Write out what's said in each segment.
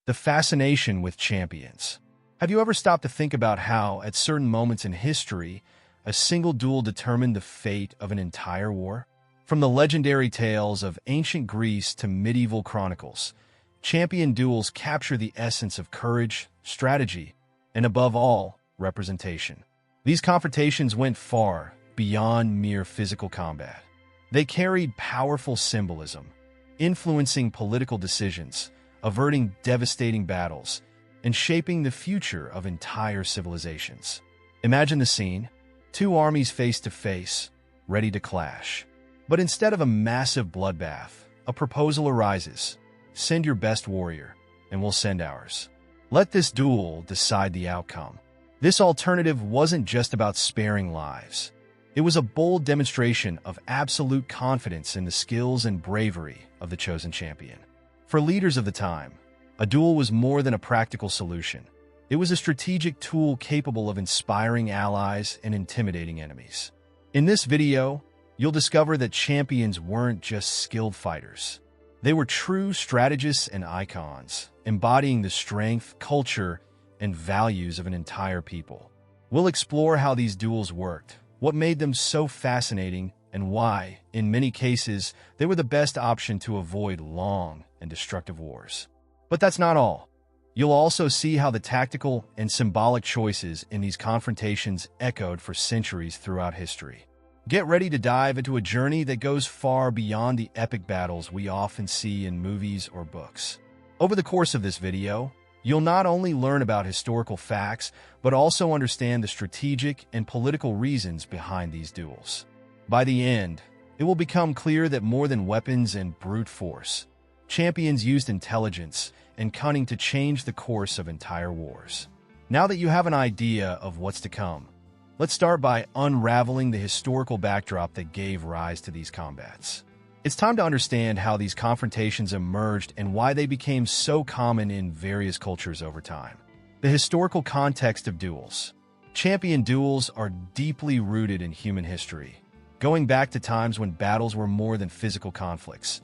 The fascination with champions. Have you ever stopped to think about how, at certain moments in history, a single duel determined the fate of an entire war? From the legendary tales of ancient Greece to medieval chronicles, champion duels capture the essence of courage, strategy, and above all, representation. These confrontations went far beyond mere physical combat. They carried powerful symbolism, influencing political decisions, averting devastating battles, and shaping the future of entire civilizations. Imagine the scene: two armies face to face, ready to clash. But instead of a massive bloodbath, a proposal arises. Send your best warrior, and we'll send ours. Let this duel decide the outcome. This alternative wasn't just about sparing lives. It was a bold demonstration of absolute confidence in the skills and bravery of the chosen champion. For leaders of the time, a duel was more than a practical solution. It was a strategic tool capable of inspiring allies and intimidating enemies. In this video, you'll discover that champions weren't just skilled fighters. They were true strategists and icons, embodying the strength, culture, and values of an entire people. We'll explore how these duels worked, what made them so fascinating, and why, in many cases, they were the best option to avoid long and destructive wars. But that's not all. You'll also see how the tactical and symbolic choices in these confrontations echoed for centuries throughout history. Get ready to dive into a journey that goes far beyond the epic battles we often see in movies or books. Over the course of this video, you'll not only learn about historical facts, but also understand the strategic and political reasons behind these duels. By the end, it will become clear that more than weapons and brute force, champions used intelligence and cunning to change the course of entire wars. Now that you have an idea of what's to come, let's start by unraveling the historical backdrop that gave rise to these combats. It's time to understand how these confrontations emerged and why they became so common in various cultures over time. The historical context of duels. Champion duels are deeply rooted in human history, going back to times when battles were more than physical conflicts.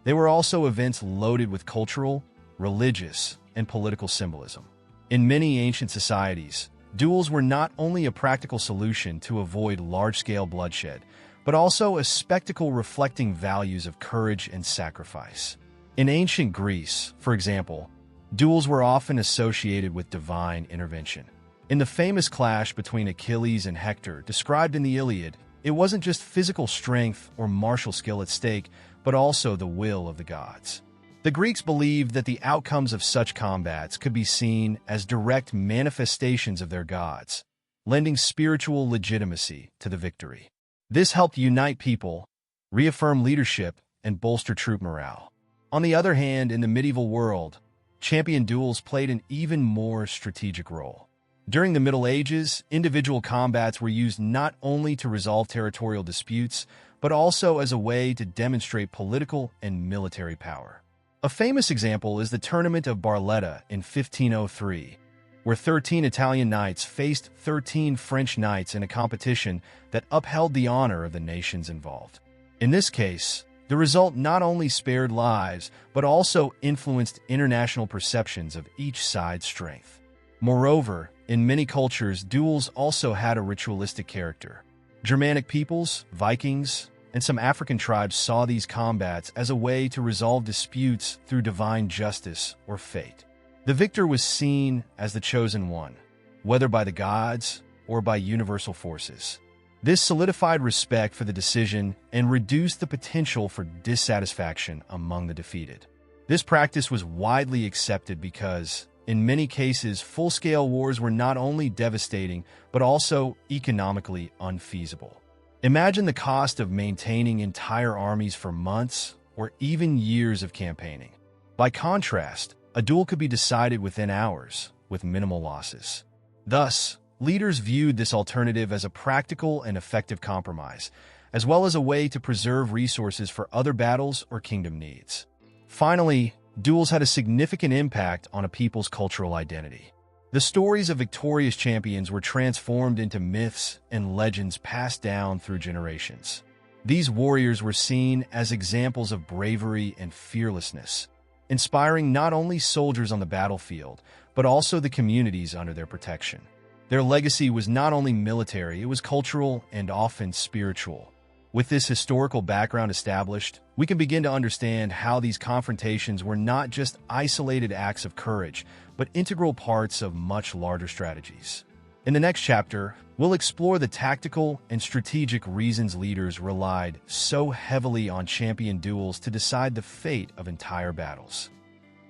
They were also events loaded with cultural, religious, and political symbolism. In many ancient societies, duels were not only a practical solution to avoid large-scale bloodshed, but also a spectacle reflecting values of courage and sacrifice. In ancient Greece, for example, duels were often associated with divine intervention. In the famous clash between Achilles and Hector, described in the Iliad, it wasn't just physical strength or martial skill at stake, but also the will of the gods. The Greeks believed that the outcomes of such combats could be seen as direct manifestations of their gods, lending spiritual legitimacy to the victory. This helped unite people, reaffirm leadership, and bolster troop morale. On the other hand, in the medieval world, champion duels played an even more strategic role. During the Middle Ages, individual combats were used not only to resolve territorial disputes, but also as a way to demonstrate political and military power. A famous example is the Tournament of Barletta in 1503, where 13 Italian knights faced 13 French knights in a competition that upheld the honor of the nations involved. In this case, the result not only spared lives, but also influenced international perceptions of each side's strength. Moreover, in many cultures, duels also had a ritualistic character. Germanic peoples, Vikings, and some African tribes saw these combats as a way to resolve disputes through divine justice or fate. The victor was seen as the chosen one, whether by the gods or by universal forces. This solidified respect for the decision and reduced the potential for dissatisfaction among the defeated. This practice was widely accepted because, in many cases, full-scale wars were not only devastating, but also economically unfeasible. Imagine the cost of maintaining entire armies for months or even years of campaigning. By contrast, a duel could be decided within hours, with minimal losses. Thus, leaders viewed this alternative as a practical and effective compromise, as well as a way to preserve resources for other battles or kingdom needs. Finally, duels had a significant impact on a people's cultural identity. The stories of victorious champions were transformed into myths and legends passed down through generations. These warriors were seen as examples of bravery and fearlessness, inspiring not only soldiers on the battlefield, but also the communities under their protection. Their legacy was not only military, it was cultural and often spiritual. With this historical background established, we can begin to understand how these confrontations were not just isolated acts of courage, but integral parts of much larger strategies. In the next chapter, we'll explore the tactical and strategic reasons leaders relied so heavily on champion duels to decide the fate of entire battles.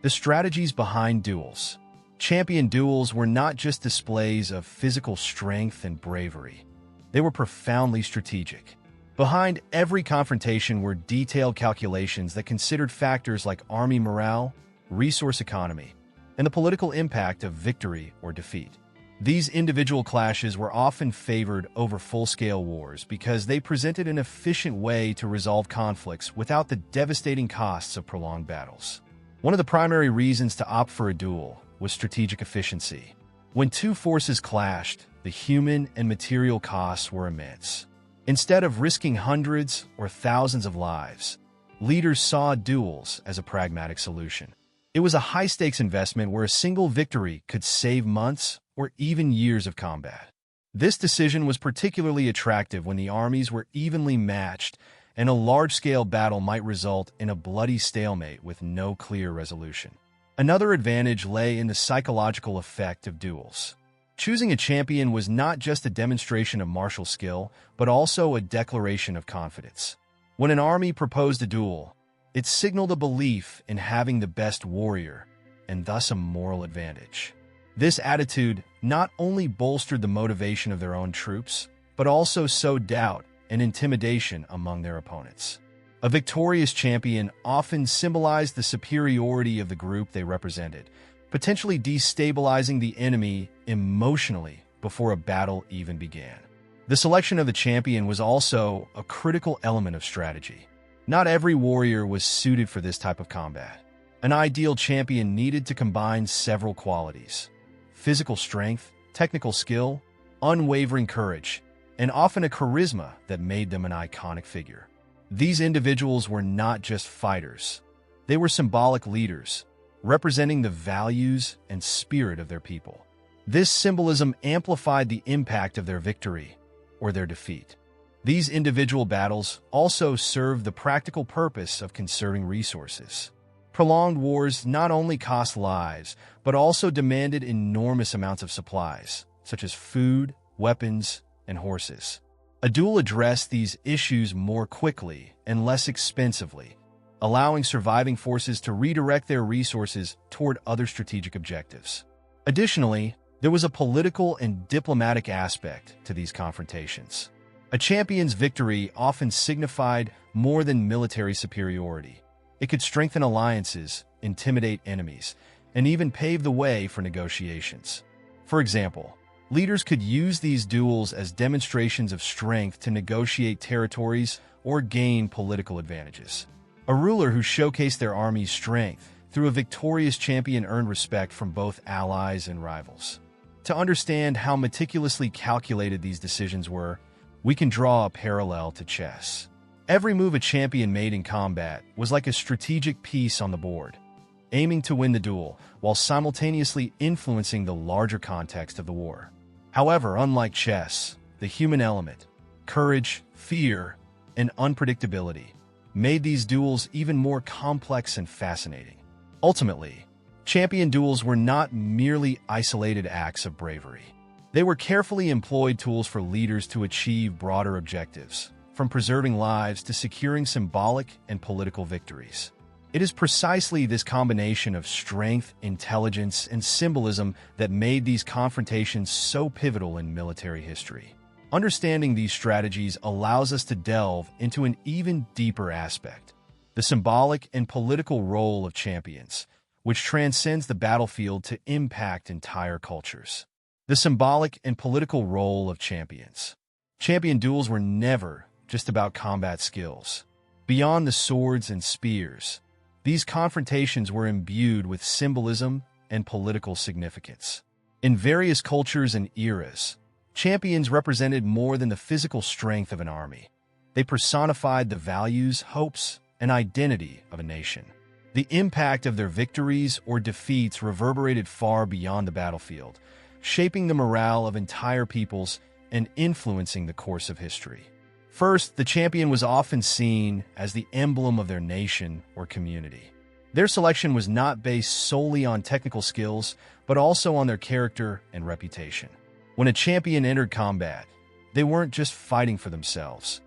The strategies behind duels. Champion duels were not just displays of physical strength and bravery. They were profoundly strategic. Behind every confrontation were detailed calculations that considered factors like army morale, resource economy, and the political impact of victory or defeat. These individual clashes were often favored over full-scale wars because they presented an efficient way to resolve conflicts without the devastating costs of prolonged battles. One of the primary reasons to opt for a duel was strategic efficiency. When two forces clashed, the human and material costs were immense. Instead of risking hundreds or thousands of lives, leaders saw duels as a pragmatic solution. It was a high-stakes investment where a single victory could save months or even years of combat. This decision was particularly attractive when the armies were evenly matched and a large-scale battle might result in a bloody stalemate with no clear resolution. Another advantage lay in the psychological effect of duels. Choosing a champion was not just a demonstration of martial skill, but also a declaration of confidence. When an army proposed a duel, it signaled a belief in having the best warrior, and thus a moral advantage. This attitude not only bolstered the motivation of their own troops, but also sowed doubt and intimidation among their opponents. A victorious champion often symbolized the superiority of the group they represented, potentially destabilizing the enemy emotionally before a battle even began. The selection of the champion was also a critical element of strategy. Not every warrior was suited for this type of combat. An ideal champion needed to combine several qualities: physical strength, technical skill, unwavering courage, and often a charisma that made them an iconic figure. These individuals were not just fighters. They were symbolic leaders, representing the values and spirit of their people. This symbolism amplified the impact of their victory or their defeat. These individual battles also served the practical purpose of conserving resources. Prolonged wars not only cost lives, but also demanded enormous amounts of supplies, such as food, weapons, and horses. A duel addressed these issues more quickly and less expensively, allowing surviving forces to redirect their resources toward other strategic objectives. Additionally, there was a political and diplomatic aspect to these confrontations. A champion's victory often signified more than military superiority. It could strengthen alliances, intimidate enemies, and even pave the way for negotiations. For example, leaders could use these duels as demonstrations of strength to negotiate territories or gain political advantages. A ruler who showcased their army's strength through a victorious champion earned respect from both allies and rivals. To understand how meticulously calculated these decisions were, we can draw a parallel to chess. Every move a champion made in combat was like a strategic piece on the board, aiming to win the duel while simultaneously influencing the larger context of the war. However, unlike chess, the human element, courage, fear, and unpredictability made these duels even more complex and fascinating. Ultimately, champion duels were not merely isolated acts of bravery. They were carefully employed tools for leaders to achieve broader objectives, from preserving lives to securing symbolic and political victories. It is precisely this combination of strength, intelligence, and symbolism that made these confrontations so pivotal in military history. Understanding these strategies allows us to delve into an even deeper aspect: the symbolic and political role of champions, which transcends the battlefield to impact entire cultures. The symbolic and political role of champions. Champion duels were never just about combat skills. Beyond the swords and spears, these confrontations were imbued with symbolism and political significance. In various cultures and eras, champions represented more than the physical strength of an army. They personified the values, hopes, and identity of a nation. The impact of their victories or defeats reverberated far beyond the battlefield, shaping the morale of entire peoples and influencing the course of history. First, the champion was often seen as the emblem of their nation or community. Their selection was not based solely on technical skills, but also on their character and reputation. When a champion entered combat, they weren't just fighting for themselves.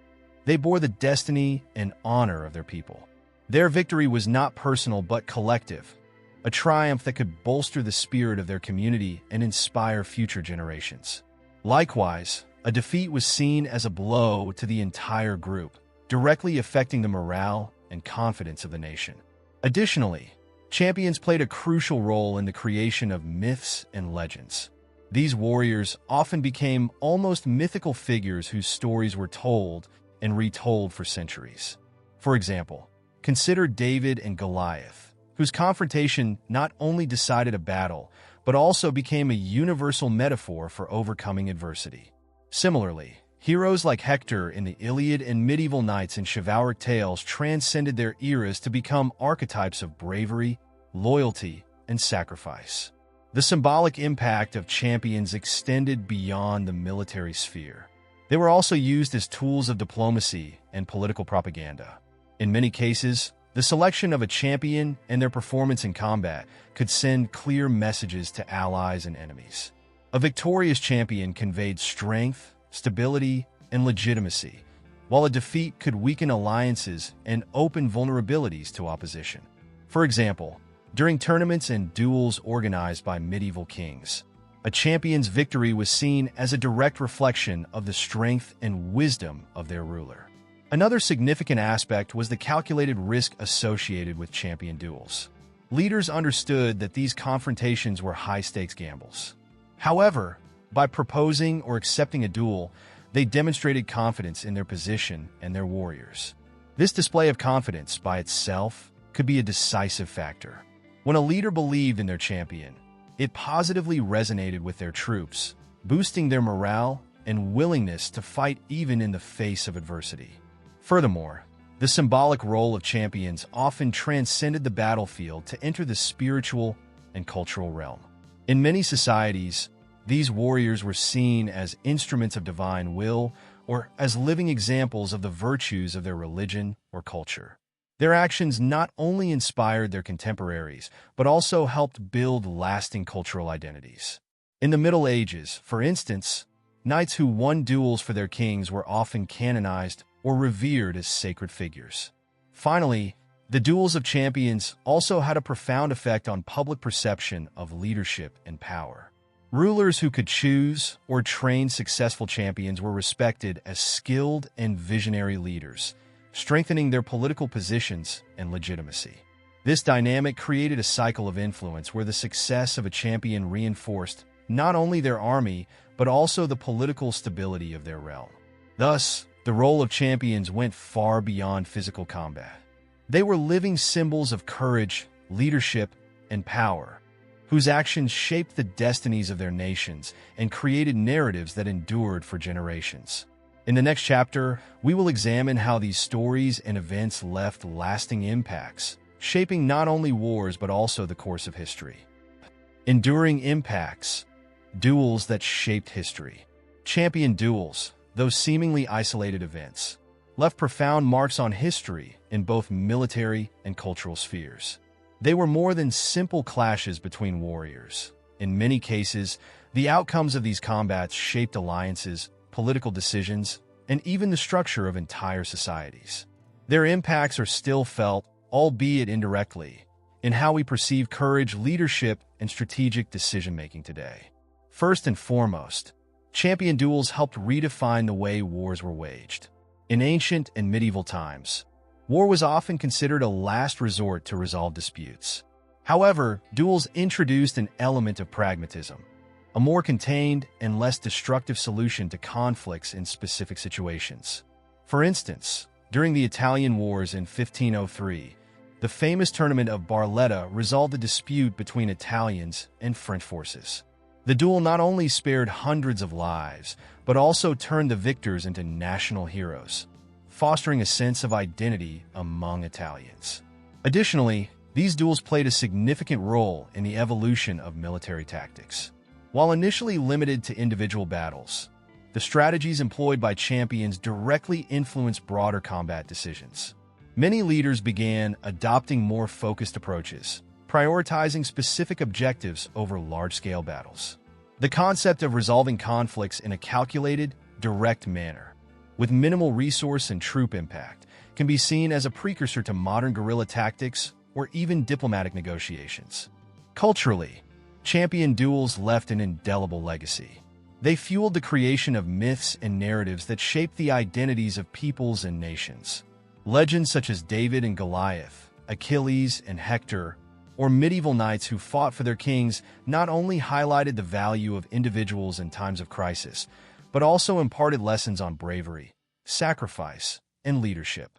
They bore the destiny and honor of their people. Their victory was not personal but collective, a triumph that could bolster the spirit of their community and inspire future generations. Likewise, a defeat was seen as a blow to the entire group, directly affecting the morale and confidence of the nation. Additionally, champions played a crucial role in the creation of myths and legends. These warriors often became almost mythical figures whose stories were told and retold for centuries. For example, consider David and Goliath, whose confrontation not only decided a battle, but also became a universal metaphor for overcoming adversity. Similarly, heroes like Hector in the Iliad and medieval knights in chivalric tales transcended their eras to become archetypes of bravery, loyalty, and sacrifice. The symbolic impact of champions extended beyond the military sphere. They were also used as tools of diplomacy and political propaganda. In many cases, the selection of a champion and their performance in combat could send clear messages to allies and enemies. A victorious champion conveyed strength, stability, and legitimacy, while a defeat could weaken alliances and open vulnerabilities to opposition. For example, during tournaments and duels organized by medieval kings, a champion's victory was seen as a direct reflection of the strength and wisdom of their ruler. Another significant aspect was the calculated risk associated with champion duels. Leaders understood that these confrontations were high-stakes gambles. However, by proposing or accepting a duel, they demonstrated confidence in their position and their warriors. This display of confidence by itself could be a decisive factor. When a leader believed in their champion, it positively resonated with their troops, boosting their morale and willingness to fight even in the face of adversity. Furthermore, the symbolic role of champions often transcended the battlefield to enter the spiritual and cultural realm. In many societies, these warriors were seen as instruments of divine will or as living examples of the virtues of their religion or culture. Their actions not only inspired their contemporaries, but also helped build lasting cultural identities. In the Middle Ages, for instance, knights who won duels for their kings were often canonized or revered as sacred figures. Finally, the duels of champions also had a profound effect on public perception of leadership and power. Rulers who could choose or train successful champions were respected as skilled and visionary leaders, strengthening their political positions and legitimacy. This dynamic created a cycle of influence where the success of a champion reinforced not only their army, but also the political stability of their realm. Thus, the role of champions went far beyond physical combat. They were living symbols of courage, leadership, and power, whose actions shaped the destinies of their nations and created narratives that endured for generations. In the next chapter, we will examine how these stories and events left lasting impacts, shaping not only wars but also the course of history. Enduring impacts, duels that shaped history. Champion duels, those seemingly isolated events, left profound marks on history in both military and cultural spheres. They were more than simple clashes between warriors. In many cases, the outcomes of these combats shaped alliances, political decisions, and even the structure of entire societies. Their impacts are still felt, albeit indirectly, in how we perceive courage, leadership, and strategic decision-making today. First and foremost, champion duels helped redefine the way wars were waged. In ancient and medieval times, war was often considered a last resort to resolve disputes. However, duels introduced an element of pragmatism, a more contained and less destructive solution to conflicts in specific situations. For instance, during the Italian Wars in 1503, the famous tournament of Barletta resolved a dispute between Italians and French forces. The duel not only spared hundreds of lives, but also turned the victors into national heroes, fostering a sense of identity among Italians. Additionally, These duels played a significant role in the evolution of military tactics. While initially limited to individual battles, the strategies employed by champions directly influenced broader combat decisions. Many leaders began adopting more focused approaches, prioritizing specific objectives over large-scale battles. The concept of resolving conflicts in a calculated, direct manner, with minimal resource and troop impact, can be seen as a precursor to modern guerrilla tactics or even diplomatic negotiations. Culturally, champion duels left an indelible legacy. They fueled the creation of myths and narratives that shaped the identities of peoples and nations. Legends such as David and Goliath, Achilles and Hector, or medieval knights who fought for their kings not only highlighted the value of individuals in times of crisis, but also imparted lessons on bravery, sacrifice, and leadership.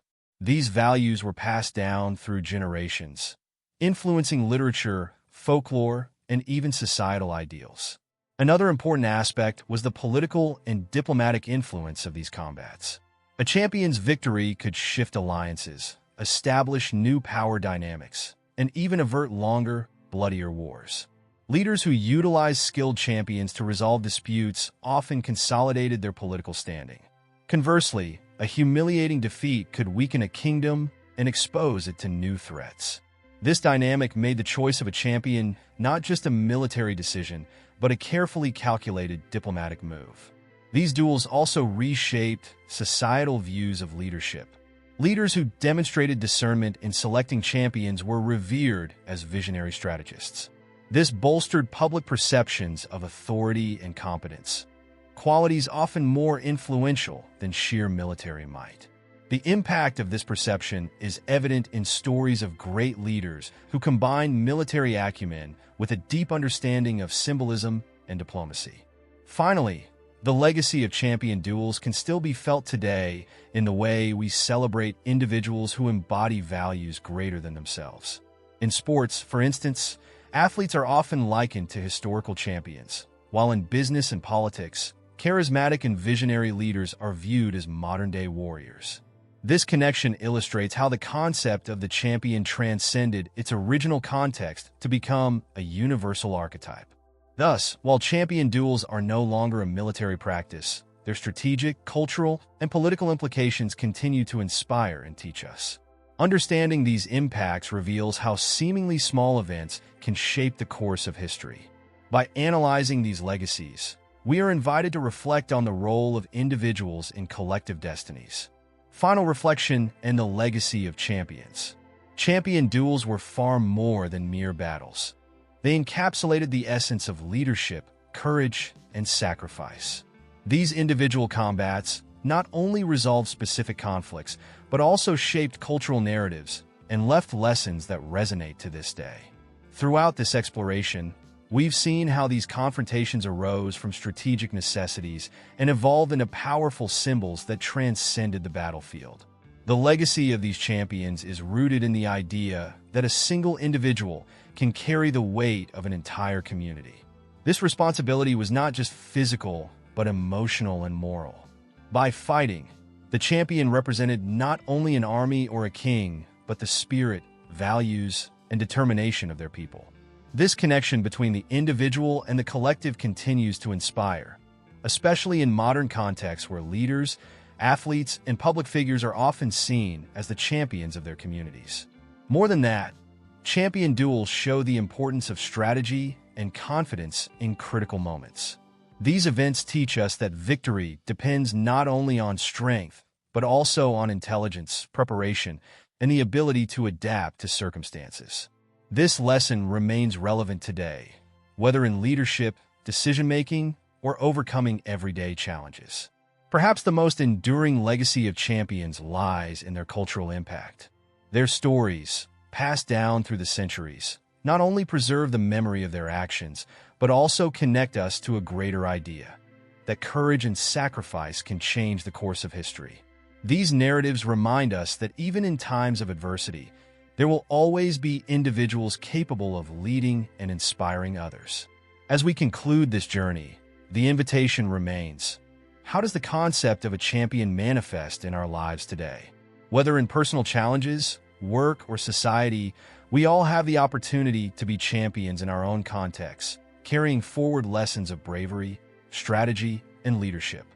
These values were passed down through generations, influencing literature, folklore, and even societal ideals. Another important aspect was the political and diplomatic influence of these combats. A champion's victory could shift alliances, establish new power dynamics, and even avert longer, bloodier wars. Leaders who utilized skilled champions to resolve disputes often consolidated their political standing. Conversely, a humiliating defeat could weaken a kingdom and expose it to new threats. This dynamic made the choice of a champion not just a military decision, but a carefully calculated diplomatic move. These duels also reshaped societal views of leadership. Leaders who demonstrated discernment in selecting champions were revered as visionary strategists. This bolstered public perceptions of authority and competence, qualities often more influential than sheer military might. The impact of this perception is evident in stories of great leaders who combined military acumen with a deep understanding of symbolism and diplomacy. Finally, the legacy of champion duels can still be felt today in the way we celebrate individuals who embody values greater than themselves. In sports, for instance, athletes are often likened to historical champions, while in business and politics, charismatic and visionary leaders are viewed as modern-day warriors. This connection illustrates how the concept of the champion transcended its original context to become a universal archetype. Thus, while champion duels are no longer a military practice, their strategic, cultural, and political implications continue to inspire and teach us. Understanding these impacts reveals how seemingly small events can shape the course of history. By analyzing these legacies, we are invited to reflect on the role of individuals in collective destinies. Final reflection and the legacy of champions. Champion duels were far more than mere battles. They encapsulated the essence of leadership, courage, and sacrifice. These individual combats not only resolved specific conflicts, but also shaped cultural narratives and left lessons that resonate to this day. Throughout this exploration, we've seen how these confrontations arose from strategic necessities and evolved into powerful symbols that transcended the battlefield. The legacy of these champions is rooted in the idea that a single individual can carry the weight of an entire community. This responsibility was not just physical, but emotional and moral. By fighting, the champion represented not only an army or a king, but the spirit, values, and determination of their people. This connection between the individual and the collective continues to inspire, especially in modern contexts where leaders, athletes, and public figures are often seen as the champions of their communities. More than that, champion duels show the importance of strategy and confidence in critical moments. These events teach us that victory depends not only on strength, but also on intelligence, preparation, and the ability to adapt to circumstances. This lesson remains relevant today, whether in leadership, decision-making, or overcoming everyday challenges. Perhaps the most enduring legacy of champions lies in their cultural impact. Their stories, passed down through the centuries, not only preserve the memory of their actions, but also connect us to a greater idea, that courage and sacrifice can change the course of history. These narratives remind us that even in times of adversity, there will always be individuals capable of leading and inspiring others. As we conclude this journey, the invitation remains. How does the concept of a champion manifest in our lives today? Whether in personal challenges, work, or society, We all have the opportunity to be champions in our own contexts, carrying forward lessons of bravery, strategy, and leadership.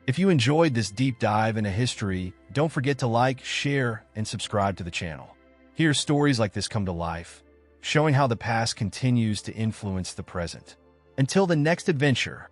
If you enjoyed this deep dive into history, don't forget to like, share, and subscribe to the channel. Here, stories like this come to life, showing how the past continues to influence the present. Until the next adventure,